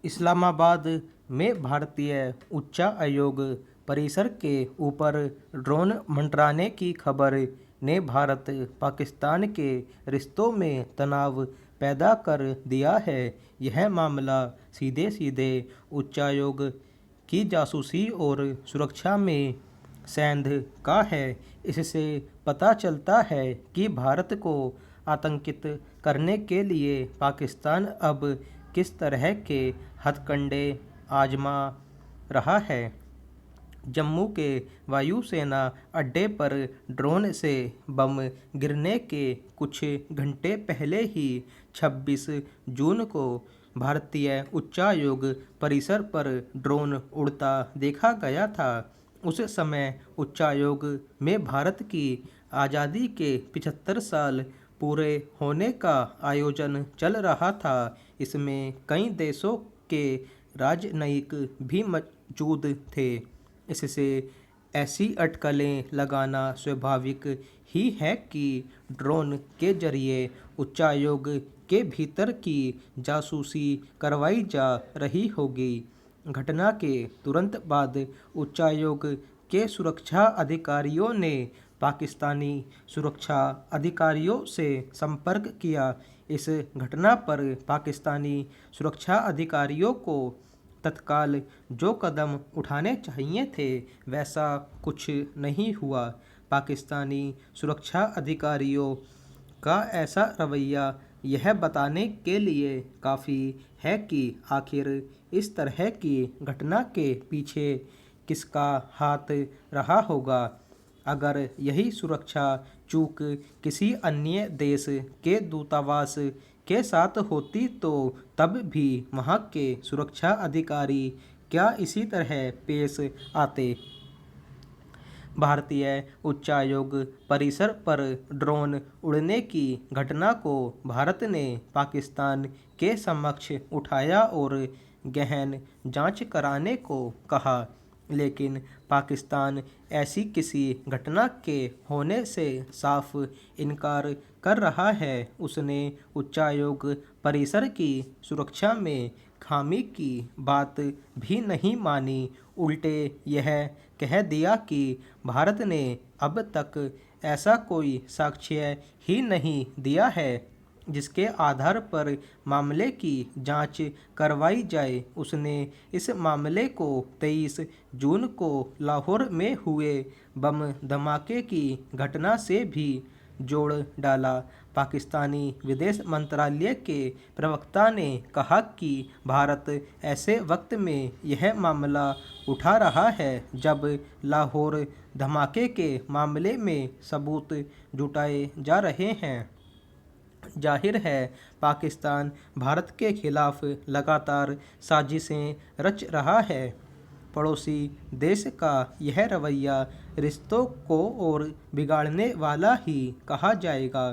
इस्लामाबाद में भारतीय उच्चायोग परिसर के ऊपर ड्रोन मंडराने की खबर ने भारत पाकिस्तान के रिश्तों में तनाव पैदा कर दिया है। यह मामला सीधे सीधे उच्चायोग की जासूसी और सुरक्षा में सेंध का है। इससे पता चलता है कि भारत को आतंकित करने के लिए पाकिस्तान अब किस तरह के हथकंडे आजमा रहा है। जम्मू के वायुसेना अड्डे पर ड्रोन से बम गिरने के कुछ घंटे पहले ही 26 जून को भारतीय उच्चायोग परिसर पर ड्रोन उड़ता देखा गया था। उस समय उच्चायोग में भारत की आज़ादी के 75 साल पूरे होने का आयोजन चल रहा था। इसमें कई देशों के राजनयिक भी मौजूद थे। इससे ऐसी अटकलें लगाना स्वाभाविक ही है कि ड्रोन के जरिए उच्चायोग के भीतर की जासूसी करवाई जा रही होगी। घटना के तुरंत बाद उच्चायोग के सुरक्षा अधिकारियों ने पाकिस्तानी सुरक्षा अधिकारियों से संपर्क किया। इस घटना पर पाकिस्तानी सुरक्षा अधिकारियों को तत्काल जो कदम उठाने चाहिए थे वैसा कुछ नहीं हुआ। पाकिस्तानी सुरक्षा अधिकारियों का ऐसा रवैया यह बताने के लिए काफ़ी है कि आखिर इस तरह की घटना के पीछे किसका हाथ रहा होगा। अगर यही सुरक्षा चूक किसी अन्य देश के दूतावास के साथ होती तो तब भी वहाँ के सुरक्षा अधिकारी क्या इसी तरह पेश आते। भारतीय उच्चायोग परिसर पर ड्रोन उड़ने की घटना को भारत ने पाकिस्तान के समक्ष उठाया और गहन जांच कराने को कहा। लेकिन पाकिस्तान ऐसी किसी घटना के होने से साफ इनकार कर रहा है। उसने उच्चायोग परिसर की सुरक्षा में खामी की बात भी नहीं मानी। उल्टे यह कह दिया कि भारत ने अब तक ऐसा कोई साक्ष्य ही नहीं दिया है जिसके आधार पर मामले की जांच करवाई जाए। उसने इस मामले को 23 जून को लाहौर में हुए बम धमाके की घटना से भी जोड़ डाला। पाकिस्तानी विदेश मंत्रालय के प्रवक्ता ने कहा कि भारत ऐसे वक्त में यह मामला उठा रहा है जब लाहौर धमाके के मामले में सबूत जुटाए जा रहे हैं। जाहिर है पाकिस्तान भारत के खिलाफ लगातार साजिशें रच रहा है। पड़ोसी देश का यह रवैया रिश्तों को और बिगाड़ने वाला ही कहा जाएगा।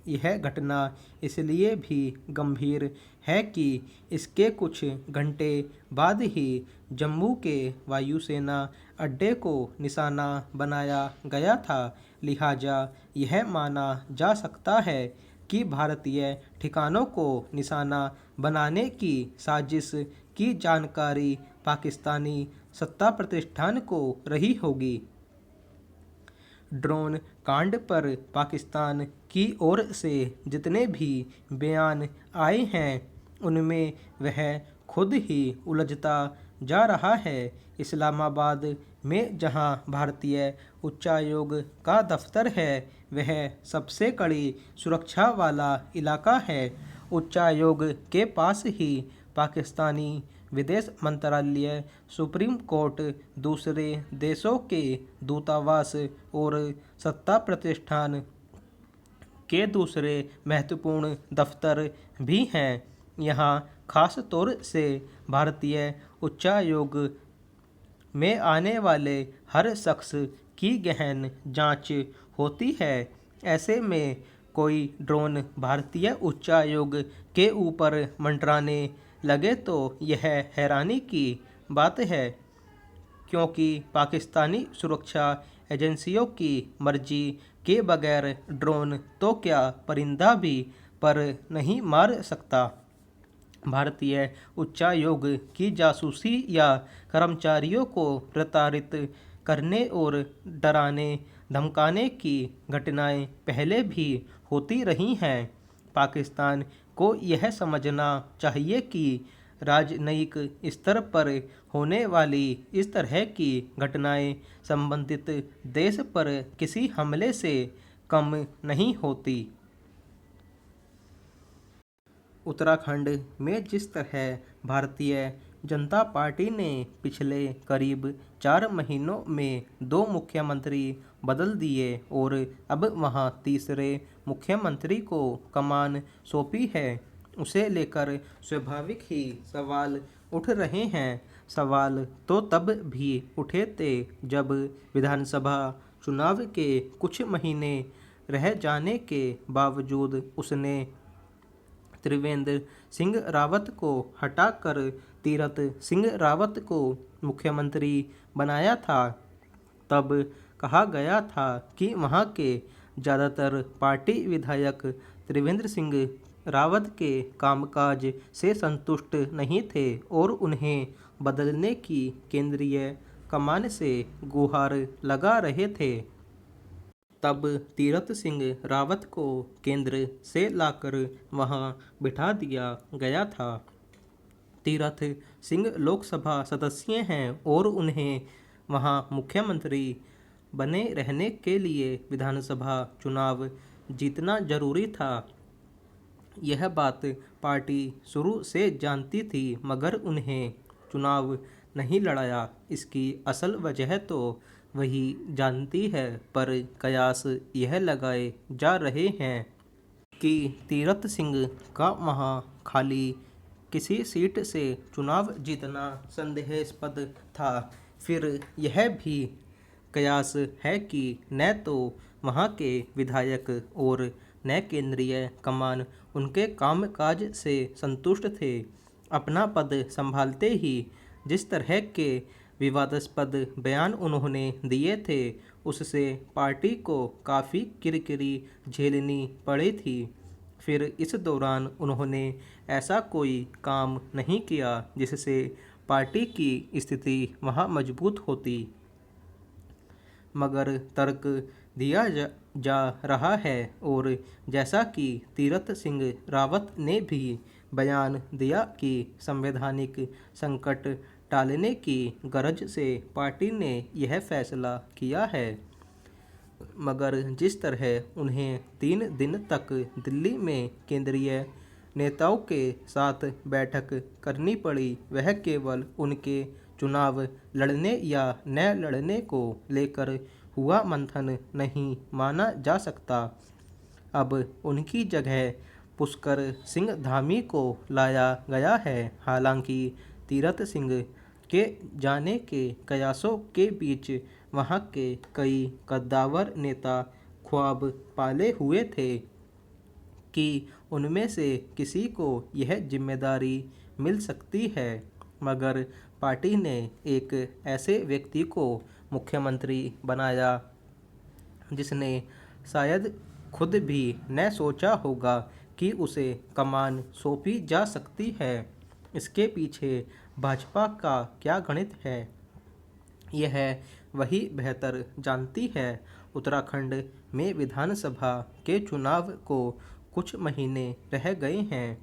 यह घटना इसलिए भी गंभीर है कि इसके कुछ घंटे बाद ही जम्मू के वायुसेना अड्डे को निशाना बनाया गया था। लिहाजा यह माना जा सकता है कि भारतीय ठिकानों को निशाना बनाने की साजिश की जानकारी पाकिस्तानी सत्ता प्रतिष्ठान को रही होगी। ड्रोन कांड पर पाकिस्तान की ओर से जितने भी बयान आए हैं उनमें वह खुद ही उलझता जा रहा है। इस्लामाबाद में जहां भारतीय उच्चायोग का दफ्तर है वह सबसे कड़ी सुरक्षा वाला इलाका है। उच्चायोग के पास ही पाकिस्तानी विदेश मंत्रालय, सुप्रीम कोर्ट, दूसरे देशों के दूतावास और सत्ता प्रतिष्ठान के दूसरे महत्वपूर्ण दफ्तर भी हैं। यहाँ खास तौर से भारतीय उच्चायोग में आने वाले हर शख्स की गहन जांच होती है। ऐसे में कोई ड्रोन भारतीय उच्चायोग के ऊपर मंडराने लगे तो यह हैरानी की बात है, क्योंकि पाकिस्तानी सुरक्षा एजेंसियों की मर्जी के बगैर ड्रोन तो क्या परिंदा भी पर नहीं मार सकता। भारतीय उच्चायोग की जासूसी या कर्मचारियों को प्रताड़ित करने और डराने धमकाने की घटनाएं पहले भी होती रही हैं। पाकिस्तान को यह समझना चाहिए कि राजनयिक स्तर पर होने वाली इस तरह की घटनाएं संबंधित देश पर किसी हमले से कम नहीं होती। उत्तराखंड में जिस तरह भारतीय जनता पार्टी ने पिछले करीब 4 महीनों में 2 मुख्यमंत्री बदल दिए और अब वहां तीसरे मुख्यमंत्री को कमान सौंपी है, उसे लेकर स्वाभाविक ही सवाल उठ रहे हैं। सवाल तो तब भी उठे थे जब विधानसभा चुनाव के कुछ महीने रह जाने के बावजूद उसने त्रिवेंद्र सिंह रावत को हटाकर तीरथ सिंह रावत को मुख्यमंत्री बनाया था। तब कहा गया था कि वहां के ज़्यादातर पार्टी विधायक त्रिवेंद्र सिंह रावत के कामकाज से संतुष्ट नहीं थे और उन्हें बदलने की केंद्रीय कमान से गुहार लगा रहे थे। तब तीरथ सिंह रावत को केंद्र से लाकर वहां बिठा दिया गया था। तीरथ सिंह लोकसभा सदस्य हैं और उन्हें वहां मुख्यमंत्री बने रहने के लिए विधानसभा चुनाव जीतना जरूरी था। यह बात पार्टी शुरू से जानती थी, मगर उन्हें चुनाव नहीं लड़ाया। इसकी असल वजह तो वही जानती है, पर कयास यह लगाए जा रहे हैं कि तीरथ सिंह का वहां खाली किसी सीट से चुनाव जीतना संदेहास्पद था। फिर यह भी कयास है कि न तो वहां के विधायक और न केंद्रीय कमान उनके कामकाज से संतुष्ट थे। अपना पद संभालते ही जिस तरह के विवादास्पद बयान उन्होंने दिए थे, उससे पार्टी को काफ़ी किरकिरी झेलनी पड़ी थी। फिर इस दौरान उन्होंने ऐसा कोई काम नहीं किया जिससे पार्टी की स्थिति वहां मजबूत होती। मगर तर्क दिया जा रहा है, और जैसा कि तीरथ सिंह रावत ने भी बयान दिया कि संवैधानिक संकट टालने की गरज से पार्टी ने यह फैसला किया है। मगर जिस तरह उन्हें 3 दिन तक दिल्ली में केंद्रीय नेताओं के साथ बैठक करनी पड़ी, वह केवल उनके चुनाव लड़ने या न लड़ने को लेकर हुआ मंथन नहीं माना जा सकता। अब उनकी जगह पुष्कर सिंह धामी को लाया गया है। हालांकि तीरथ सिंह के जाने के कयासों के बीच वहां के कई कद्दावर नेता ख्वाब पाले हुए थे कि उनमें से किसी को यह जिम्मेदारी मिल सकती है, मगर पार्टी ने एक ऐसे व्यक्ति को मुख्यमंत्री बनाया जिसने शायद खुद भी न सोचा होगा कि उसे कमान सौंपी जा सकती है। इसके पीछे भाजपा का क्या गणित है, यह वही बेहतर जानती है। उत्तराखंड में विधानसभा के चुनाव को कुछ महीने रह गए हैं।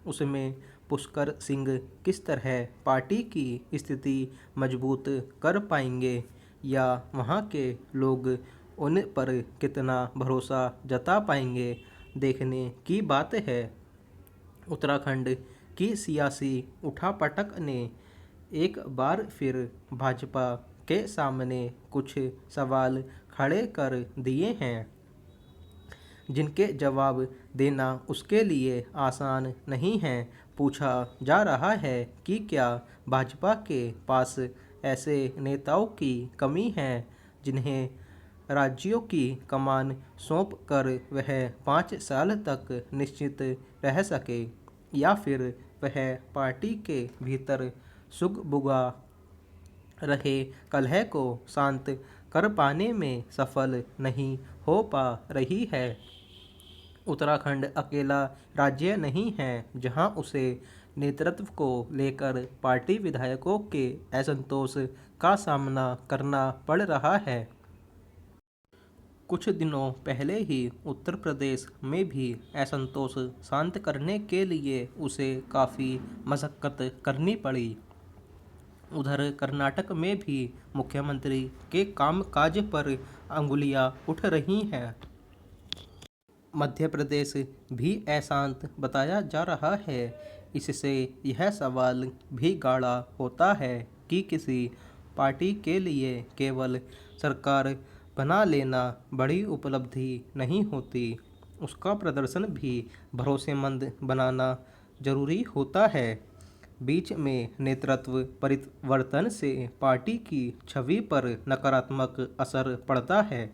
उसमें पुष्कर सिंह किस तरह पार्टी की स्थिति मजबूत कर पाएंगे, या वहां के लोग उन पर कितना भरोसा जता पाएंगे, देखने की बात है। उत्तराखंड की सियासी उठापटक ने एक बार फिर भाजपा के सामने कुछ सवाल खड़े कर दिए हैं, जिनके जवाब देना उसके लिए आसान नहीं है। पूछा जा रहा है कि क्या भाजपा के पास ऐसे नेताओं की कमी है जिन्हें राज्यों की कमान सौंप कर वह 5 साल तक निश्चित रह सके, या फिर वह पार्टी के भीतर सुगबुगा रहे कलह को शांत कर पाने में सफल नहीं हो पा रही है। उत्तराखंड अकेला राज्य नहीं है जहां उसे नेतृत्व को लेकर पार्टी विधायकों के असंतोष का सामना करना पड़ रहा है। कुछ दिनों पहले ही उत्तर प्रदेश में भी असंतोष शांत करने के लिए उसे काफ़ी मशक्क़त करनी पड़ी। उधर कर्नाटक में भी मुख्यमंत्री के कामकाज पर अंगुलियां उठ रही हैं। मध्य प्रदेश भी अशांत बताया जा रहा है। इससे यह सवाल भी गाढ़ा होता है कि किसी पार्टी के लिए केवल सरकार बना लेना बड़ी उपलब्धि नहीं होती, उसका प्रदर्शन भी भरोसेमंद बनाना जरूरी होता है। बीच में नेतृत्व परिवर्तन से पार्टी की छवि पर नकारात्मक असर पड़ता है।